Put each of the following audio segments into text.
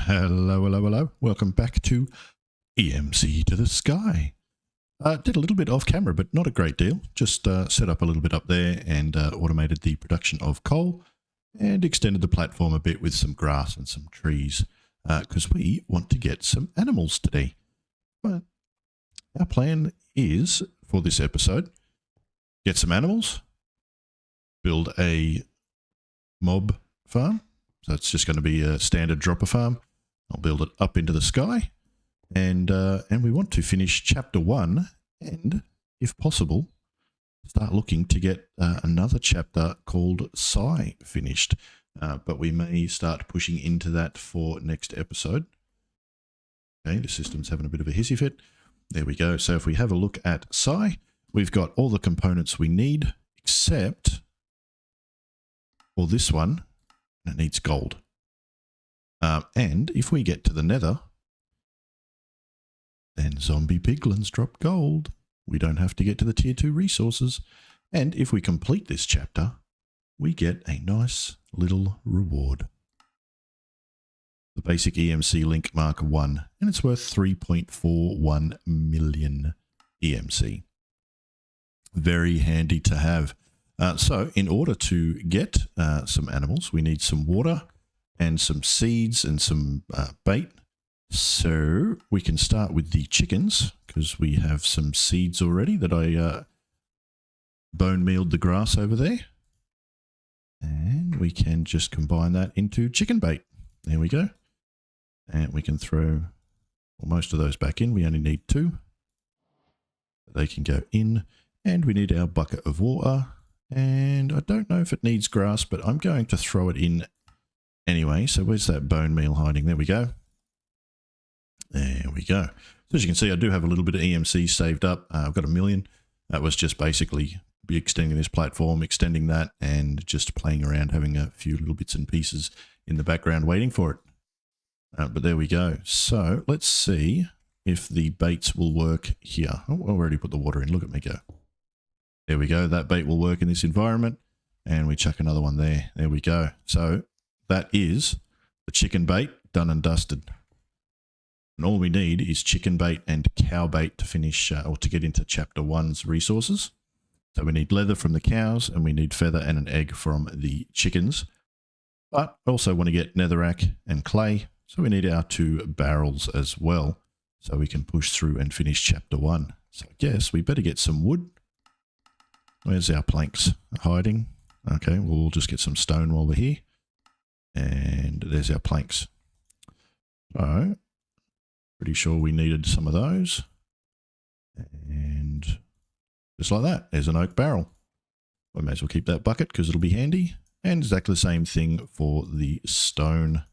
Hello, hello, hello. Welcome back to EMC To the SKY. Did a little bit off camera, but not a great deal. Just set up a little bit up there and automated the production of coal and extended the platform a bit with some grass and some trees because we want to get some animals today. But our plan is, for this episode, get some animals, build a mob farm. So it's just going to be a standard dropper farm. I'll build it up into the sky. And we want to finish chapter 1 and, if possible, start looking to get another chapter called SKY finished. But we may start pushing into that for next episode. Okay, the system's having a bit of a hissy fit. There we go. So if we have a look at SKY, we've got all the components we need, except for this one. It needs gold. And if we get to the nether, then zombie piglins drop gold. We don't have to get to the tier 2 resources. And if we complete this chapter, we get a nice little reward. The basic EMC link Mark 1, and it's worth 3.41 million EMC. Very handy to have. So in order to get some animals, we need some water and some seeds and some bait. So we can start with the chickens because we have some seeds already that I bone mealed the grass over there. And we can just combine that into chicken bait. There we go. And we can throw most of those back in. We only need 2. They can go in. And we need our bucket of water. And I don't know if it needs grass, but I'm going to throw it in anyway. So where's that bone meal hiding? There we go. There we go. So as you can see, I do have a little bit of EMC saved up. I've got 1 million. That was just basically extending this platform, extending that, and just playing around, having a few little bits and pieces in the background waiting for it. But there we go. So let's see if the baits will work here. Oh, I already put the water in. Look at me go. There we go. That bait will work in this environment. And we chuck another one there. There we go. So that is the chicken bait done and dusted. And all we need is chicken bait and cow bait to finish or to get into chapter 1's resources. So we need leather from the cows and we need feather and an egg from the chickens. But I also want to get netherrack and clay. So we need our 2 barrels as well. So we can push through and finish chapter 1. So I guess we better get some wood. Where's our planks hiding? Okay, well, we'll just get some stone while we're here. And there's our planks. So, pretty sure we needed some of those. And just like that, there's an oak barrel. We may as well keep that bucket because it'll be handy. And exactly the same thing for the stone.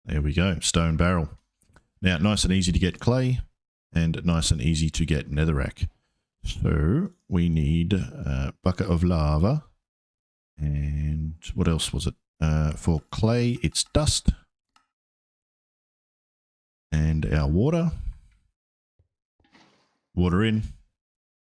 There we go, stone barrel. Now, nice and easy to get clay and nice and easy to get netherrack. So we need a bucket of lava, and what else was it? For clay, it's dust, and our water. Water in,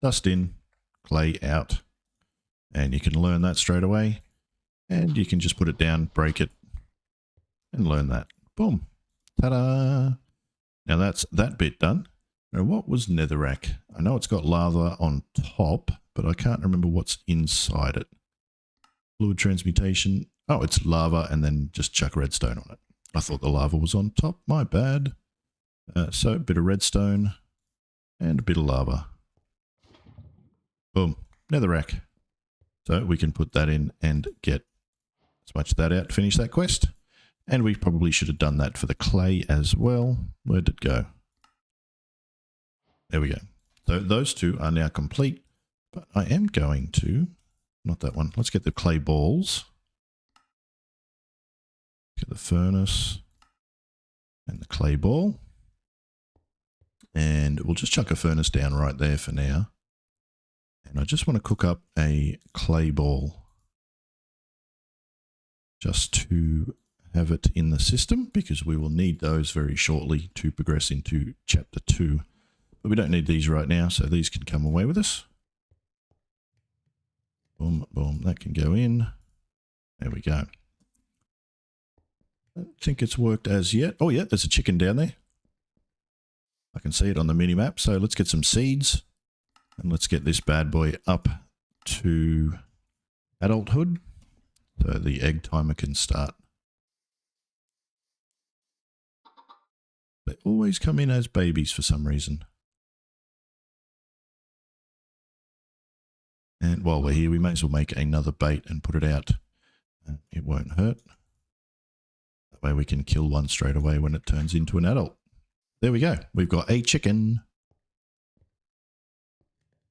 dust in, clay out, and you can learn that straight away, and you can just put it down, break it, and learn that. Boom, ta-da! Now that's that bit done. Now, what was netherrack? I know it's got lava on top, but I can't remember what's inside it. Fluid transmutation. Oh, it's lava and then just chuck redstone on it. I thought the lava was on top. My bad. So a bit of redstone and a bit of lava. Boom. Netherrack. So we can put that in and get as much of that out to finish that quest. And we probably should have done that for the clay as well. Where'd it go? There we go. So those 2 are now complete, but I am going to, not that one, let's get the clay balls. Get the furnace and the clay ball. And we'll just chuck a furnace down right there for now. And I just want to cook up a clay ball just to have it in the system because we will need those very shortly to progress into chapter 2. But we don't need these right now, so these can come away with us. Boom, boom, that can go in. There we go. I don't think it's worked as yet. Oh yeah, there's a chicken down there. I can see it on the mini map. So let's get some seeds and let's get this bad boy up to adulthood so the egg timer can start. They always come in as babies for some reason. And while we're here, we may as well make another bait and put it out. It won't hurt. That way we can kill one straight away when it turns into an adult. There we go. We've got a chicken.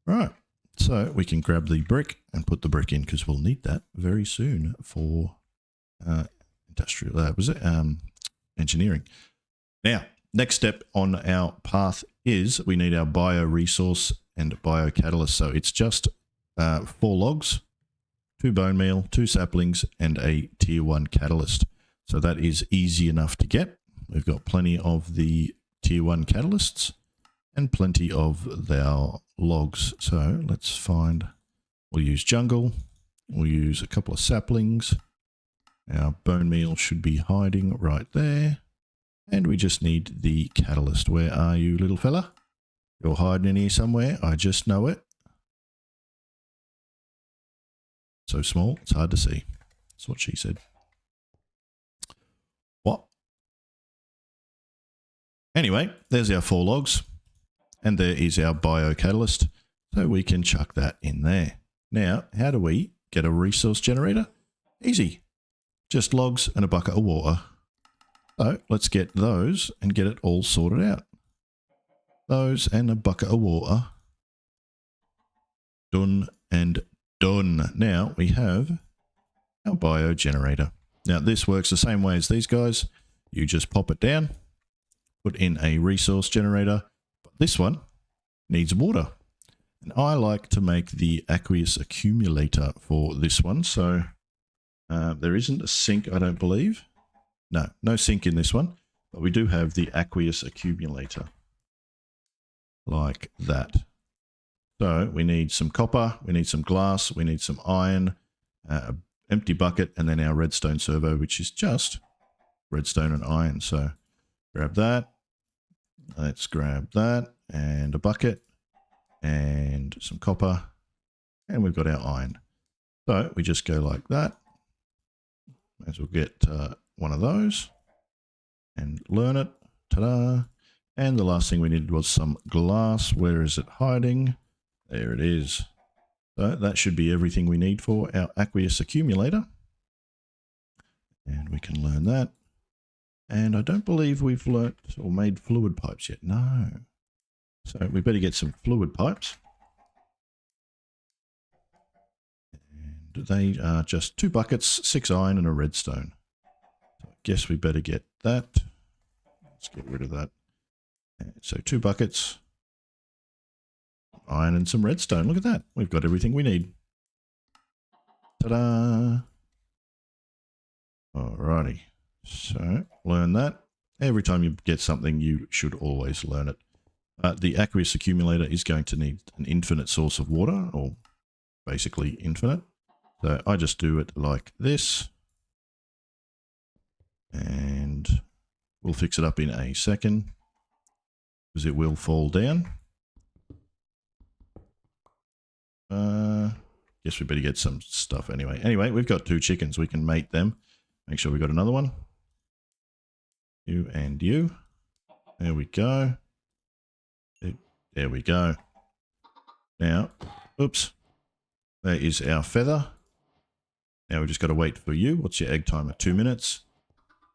Right. So we can grab the brick and put the brick in because we'll need that very soon for engineering. Now, next step on our path is we need our bio resource and bio catalyst. So it's just 4 logs, 2 bone meal, 2 saplings, and a tier 1 catalyst. So that is easy enough to get. We've got plenty of the tier 1 catalysts and plenty of our logs. So let's find, we'll use jungle, we'll use a couple of saplings. Our bone meal should be hiding right there. And we just need the catalyst. Where are you, little fella? You're hiding in here somewhere. I just know it. So small, it's hard to see. That's what she said. What? Anyway, there's our 4 logs. And there is our bio catalyst. So we can chuck that in there. Now, how do we get a resource generator? Easy. Just logs and a bucket of water. So let's get those and get it all sorted out. Those and a bucket of water. Done and done. Now we have our bio generator. Now this works the same way as these guys. You just pop it down, put in a resource generator. But this one needs water. And I like to make the aqueous accumulator for this one. So there isn't a sink, I don't believe. No sink in this one, but we do have the aqueous accumulator like that. So we need some copper, we need some glass, we need some iron, empty bucket, and then our redstone servo, which is just redstone and iron. So grab that. Let's grab that and a bucket and some copper, and we've got our iron. So we just go like that. May as well get one of those and learn it. Ta-da. And the last thing we needed was some glass. Where is it hiding? There it is. So that should be everything we need for our aqueous accumulator. And we can learn that. And I don't believe we've learnt or made fluid pipes yet. No. So we better get some fluid pipes. And they are just 2 buckets, 6 iron and a redstone. So I guess we better get that. Let's get rid of that. And so 2 buckets, iron and some redstone. Look at that. We've got everything we need. Ta-da! Alrighty. So learn that. Every time you get something, you should always learn it. The aqueous accumulator is going to need an infinite source of water, or basically infinite. So I just do it like this. And we'll fix it up in a second, because it will fall down. Guess we better get some stuff anyway. Anyway, we've got 2 chickens. We can mate them. Make sure we got another one. You and you. There we go. There we go. Now, oops. There is our feather. Now we just got to wait for you. What's your egg timer? 2 minutes.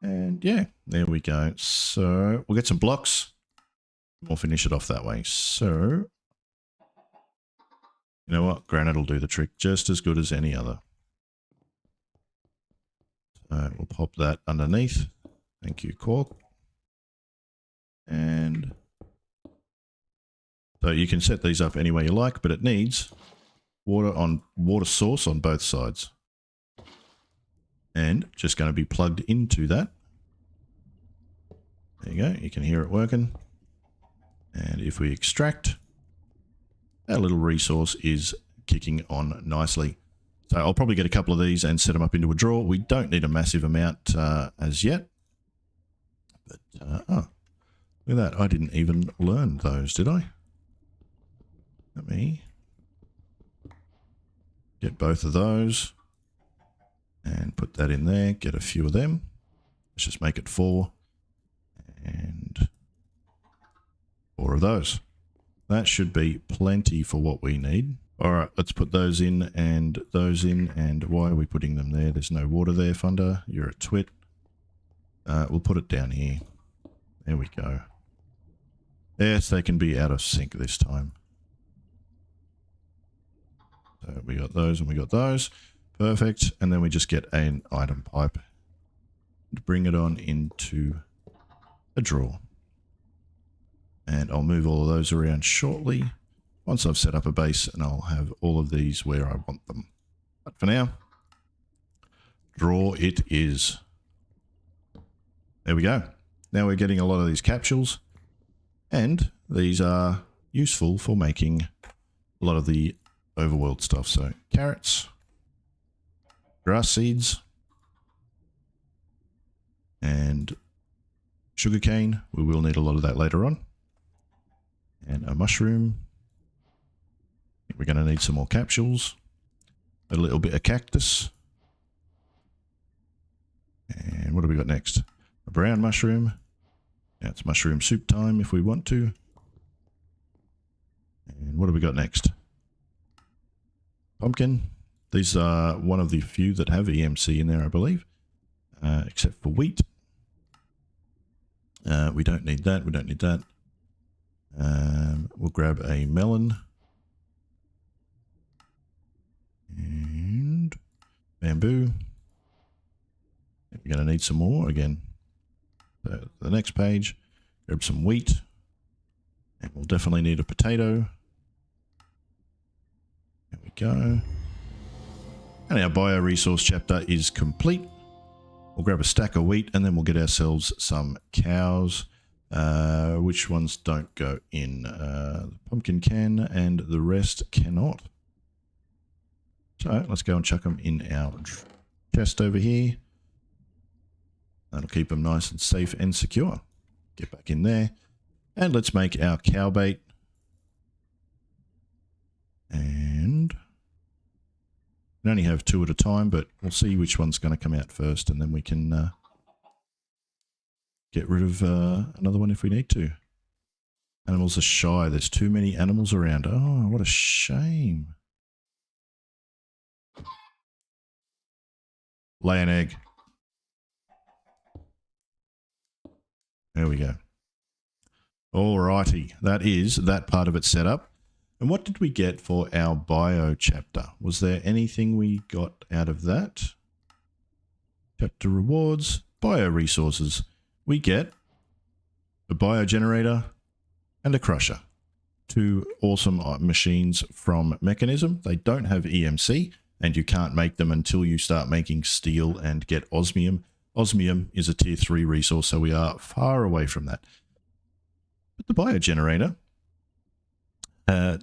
And yeah, there we go. So we'll get some blocks. We'll finish it off that way. So, you know what? Granite will do the trick just as good as any other. So we'll pop that underneath. Thank you, Cork. And so you can set these up any way you like, but it needs water source on both sides. And just going to be plugged into that. There you go. You can hear it working. And if we extract, our little resource is kicking on nicely. So I'll probably get a couple of these and set them up into a drawer. We don't need a massive amount as yet. Look at that. I didn't even learn those, did I? Let me get both of those and put that in there. Get a few of them. Let's just make it 4 and 4 of those. That should be plenty for what we need. All right, let's put those in and those in. And why are we putting them there? There's no water there, Funder. You're a twit. We'll put it down here. There we go. Yes, they can be out of sync this time. So we got those and we got those. Perfect. And then we just get an item pipe and bring it on into a drawer. And I'll move all of those around shortly once I've set up a base, and I'll have all of these where I want them. But for now, drawer it is. There we go. Now we're getting a lot of these capsules, and these are useful for making a lot of the overworld stuff. So carrots, grass seeds, and sugarcane. We will need a lot of that later on. And a mushroom. We're going to need some more capsules. A little bit of cactus. And what do we got next? A brown mushroom. Now it's mushroom soup time if we want to. And what do we got next? Pumpkin. These are one of the few that have EMC in there, I believe. Except for wheat. We don't need that. We don't need that. We'll grab a melon. And bamboo. We're going to need some more again. So the next page, grab some wheat. And we'll definitely need a potato. There we go. And our bioresource chapter is complete. We'll grab a stack of wheat and then we'll get ourselves some cows. Which ones don't go in? The pumpkin can and the rest cannot. So let's go and chuck them in our chest over here. That'll keep them nice and safe and secure. Get back in there. And let's make our cow bait. And we only have 2 at a time, but we'll see which one's going to come out first, and then we can get rid of another one if we need to. Animals are shy. There's too many animals around. Oh, what a shame. Lay an egg. There we go. Alrighty, that is that part of it set up. And what did we get for our bio chapter? Was there anything we got out of that? Chapter rewards, bio resources. We get a bio generator and a crusher. 2 awesome machines from Mechanism. They don't have EMC, and you can't make them until you start making steel and get osmium. Osmium is a tier 3 resource, so we are far away from that. But the bio generator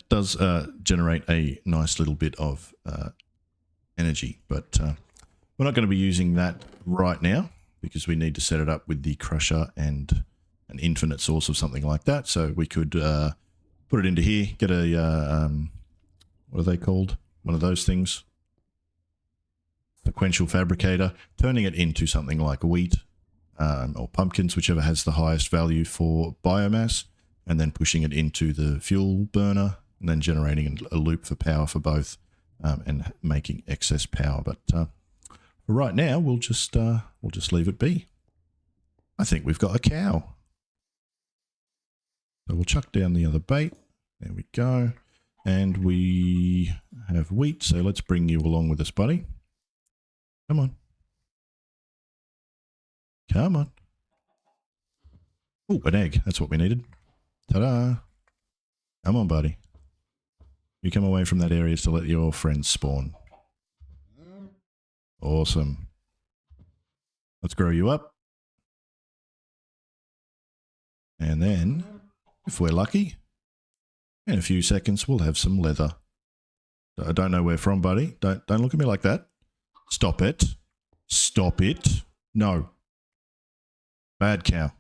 does generate a nice little bit of energy, but we're not going to be using that right now because we need to set it up with the crusher and an infinite source of something like that. So we could put it into here, get a, what are they called? One of those things. Sequential fabricator, turning it into something like wheat or pumpkins, whichever has the highest value for biomass, and then pushing it into the fuel burner and then generating a loop for power for both and making excess power. But for right now, we'll just leave it be. I think we've got a cow. So we'll chuck down the other bait. There we go. And we have wheat, so let's bring you along with us, buddy. Come on. Come on. Oh, an egg. That's what we needed. Ta-da. Come on, buddy. You come away from that area to let your friends spawn. Awesome. Let's grow you up. And then, if we're lucky, in a few seconds, we'll have some leather. I don't know where from, buddy. Don't look at me like that. Stop it. Stop it. No. Bad cow.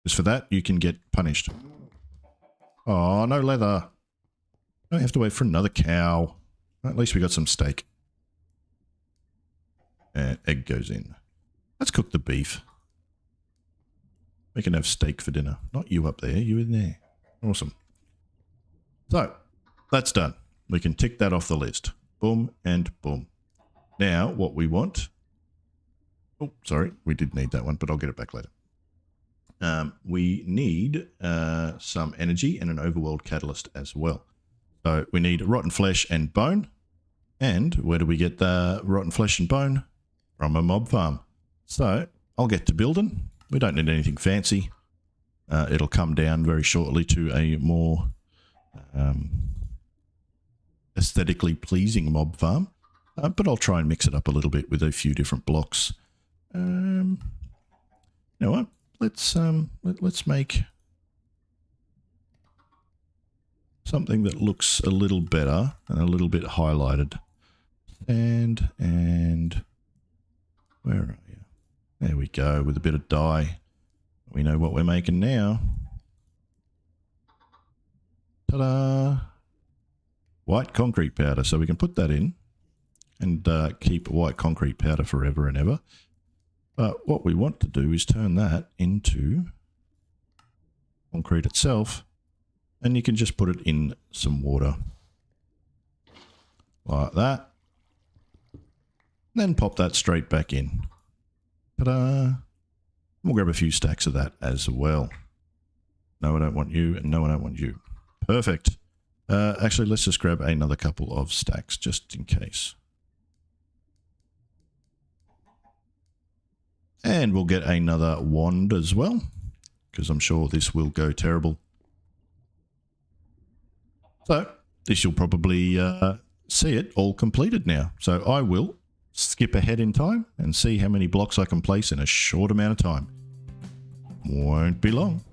Because for that, you can get punished. Oh, no leather. Don't have to wait for another cow. At least we got some steak. And egg goes in. Let's cook the beef. We can have steak for dinner. Not you up there, you in there. Awesome. So, that's done. We can tick that off the list. Boom and boom. Now, what we want... Oh, sorry. We did need that one, but I'll get it back later. We need some energy and an overworld catalyst as well. So, we need rotten flesh and bone. And where do we get the rotten flesh and bone? From a mob farm. So, I'll get to building. We don't need anything fancy. It'll come down very shortly to a more aesthetically pleasing mob farm. But I'll try and mix it up a little bit with a few different blocks. You know what? Let's make something that looks a little better and a little bit highlighted. And where are you? There we go, with a bit of dye. We know what we're making now. Ta-da! White concrete powder. So we can put that in and keep white concrete powder forever and ever. But what we want to do is turn that into concrete itself. And you can just put it in some water. Like that. Then pop that straight back in. Ta-da! We'll grab a few stacks of that as well. No, I don't want you, and no, I don't want you. Perfect. Actually, let's just grab another couple of stacks, just in case. And we'll get another wand as well, because I'm sure this will go terrible. So, this you'll probably see it all completed now. So I will skip ahead in time and see how many blocks I can place in a short amount of time. Won't be long.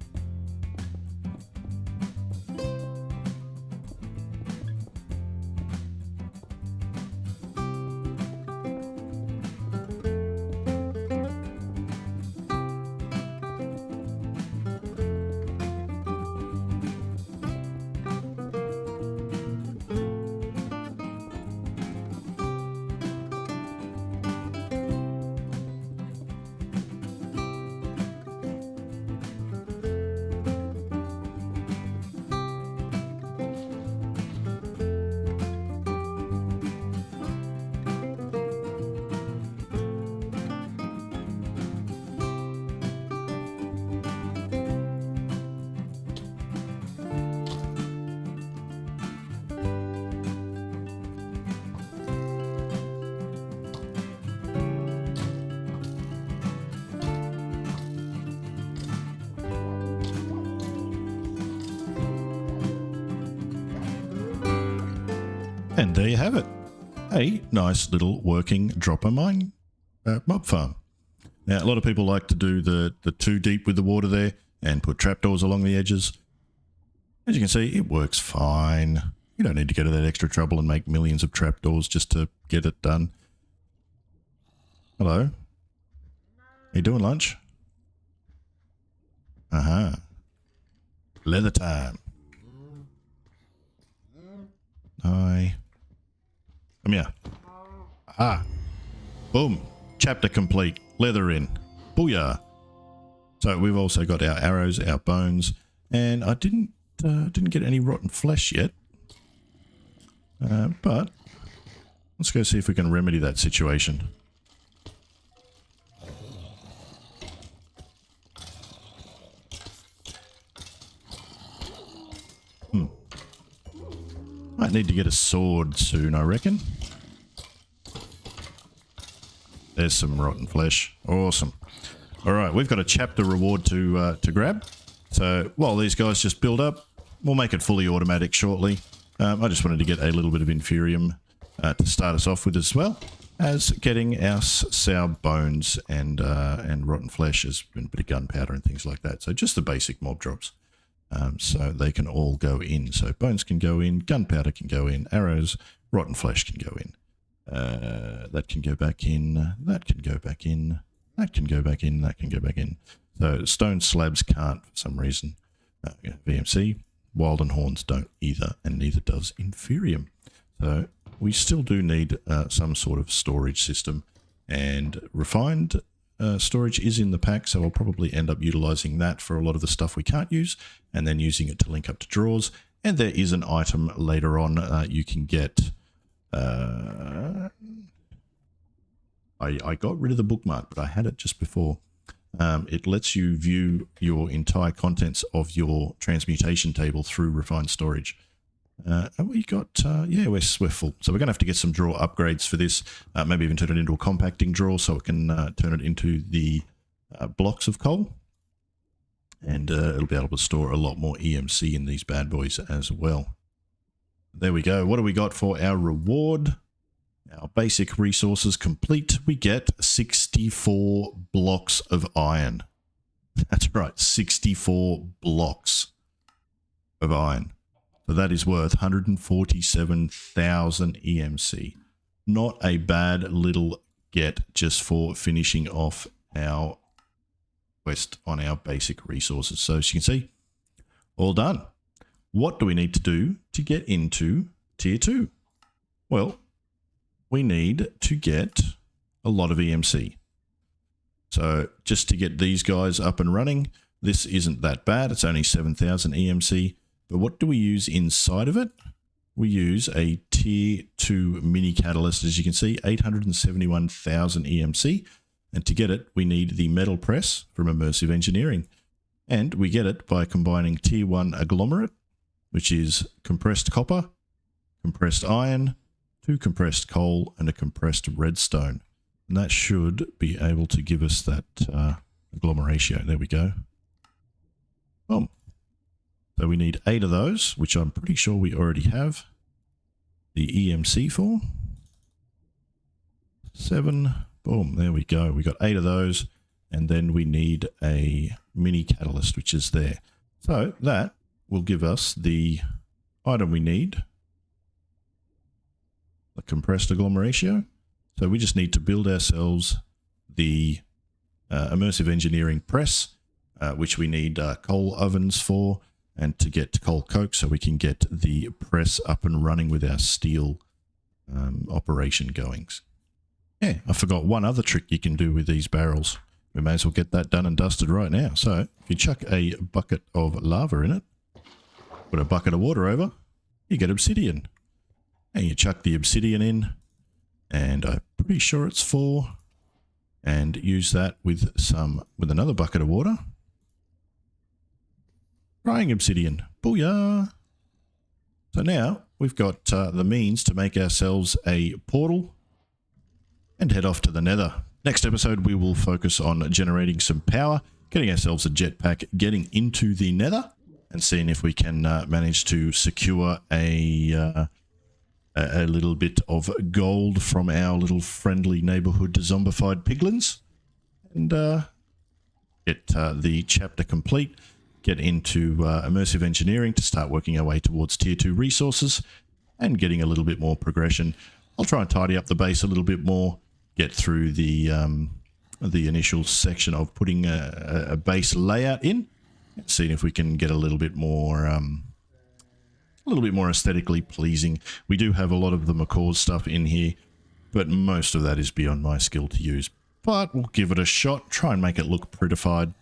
And there you have it. A nice little working dropper mine mob farm. Now, a lot of people like to do the too deep with the water there and put trapdoors along the edges. As you can see, it works fine. You don't need to go to that extra trouble and make millions of trapdoors just to get it done. Hello? Are you doing lunch? Uh-huh. Leather time. Hi. Come here. Ah. Boom. Chapter complete. Leather in. Booyah. So we've also got our arrows, our bones, and I didn't get any rotten flesh yet. But let's go see if we can remedy that situation. Might need to get a sword soon, I reckon. There's some rotten flesh. Awesome. All right, we've got a chapter reward to grab. So while these guys just build up, we'll make it fully automatic shortly. I just wanted to get a little bit of inferium to start us off with, as well as getting our sour bones and rotten flesh, as a bit of gunpowder and things like that. So just the basic mob drops. So they can all go in. So bones can go in, gunpowder can go in, arrows, rotten flesh can go in. That can go back in, that can go back in, that can go back in, that can go back in. So stone slabs can't for some reason. VMC, wild and horns don't either, and neither does inferium. So we still do need some sort of storage system, and refined storage is in the pack, so I'll probably end up utilizing that for a lot of the stuff we can't use, and then using it to link up to drawers. And there is an item later on you can get. I got rid of the bookmark, but I had it just before. It lets you view your entire contents of your transmutation table through refined storage. And we got, yeah, we're full. So we're going to have to get some drawer upgrades for this. Maybe even turn it into a compacting drawer so it can turn it into the blocks of coal. And it'll be able to store a lot more EMC in these bad boys as well. There we go. What do we got for our reward? Our basic resources complete. We get 64 blocks of iron. That's right, 64 blocks of iron. So that is worth 147,000 EMC. Not a bad little get just for finishing off our quest on our basic resources. So as you can see, all done. What do we need to do to get into tier 2? Well, we need to get a lot of EMC. So just to get these guys up and running, this isn't that bad. It's only 7,000 EMC. But what do we use inside of it? We use a tier 2 mini catalyst, as you can see, 871,000 EMC. And to get it, we need the metal press from Immersive Engineering. And we get it by combining tier 1 agglomerate, which is compressed copper, compressed iron, 2 compressed coal, and a compressed redstone. And that should be able to give us that agglomeration. There we go. Boom. So we need 8 of those, which I'm pretty sure we already have the EMC for. 7. Boom. There we go. We got 8 of those. And then we need a mini catalyst, which is there. So that will give us the item we need. The compressed agglomeration. So we just need to build ourselves the Immersive Engineering press, which we need coal ovens for, and to get coal coke so we can get the press up and running with our steel operation goings. Yeah, I forgot one other trick you can do with these barrels. We may as well get that done and dusted right now. So if you chuck a bucket of lava in it, put a bucket of water over, you get obsidian. And you chuck the obsidian in, and I'm pretty sure it's 4, and use that with another bucket of water. Drying obsidian. Booyah! So now we've got the means to make ourselves a portal and head off to the nether. Next episode we will focus on generating some power, getting ourselves a jetpack, getting into the nether, and seeing if we can manage to secure a little bit of gold from our little friendly neighborhood zombified piglins, and get the chapter complete, get into Immersive Engineering to start working our way towards tier 2 resources and getting a little bit more progression. I'll try and tidy up the base a little bit more, get through the initial section of putting a base layout in, and seeing if we can get a little bit more aesthetically pleasing. We do have a lot of the Macaw's stuff in here, but most of that is beyond my skill to use. But we'll give it a shot, try and make it look prettified.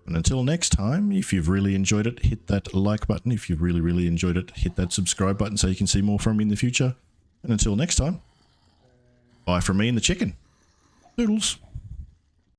And until next time, if you've really enjoyed it, hit that like button. If you've really, really enjoyed it, hit that subscribe button so you can see more from me in the future. And until next time, bye from me and the chicken. Doodles.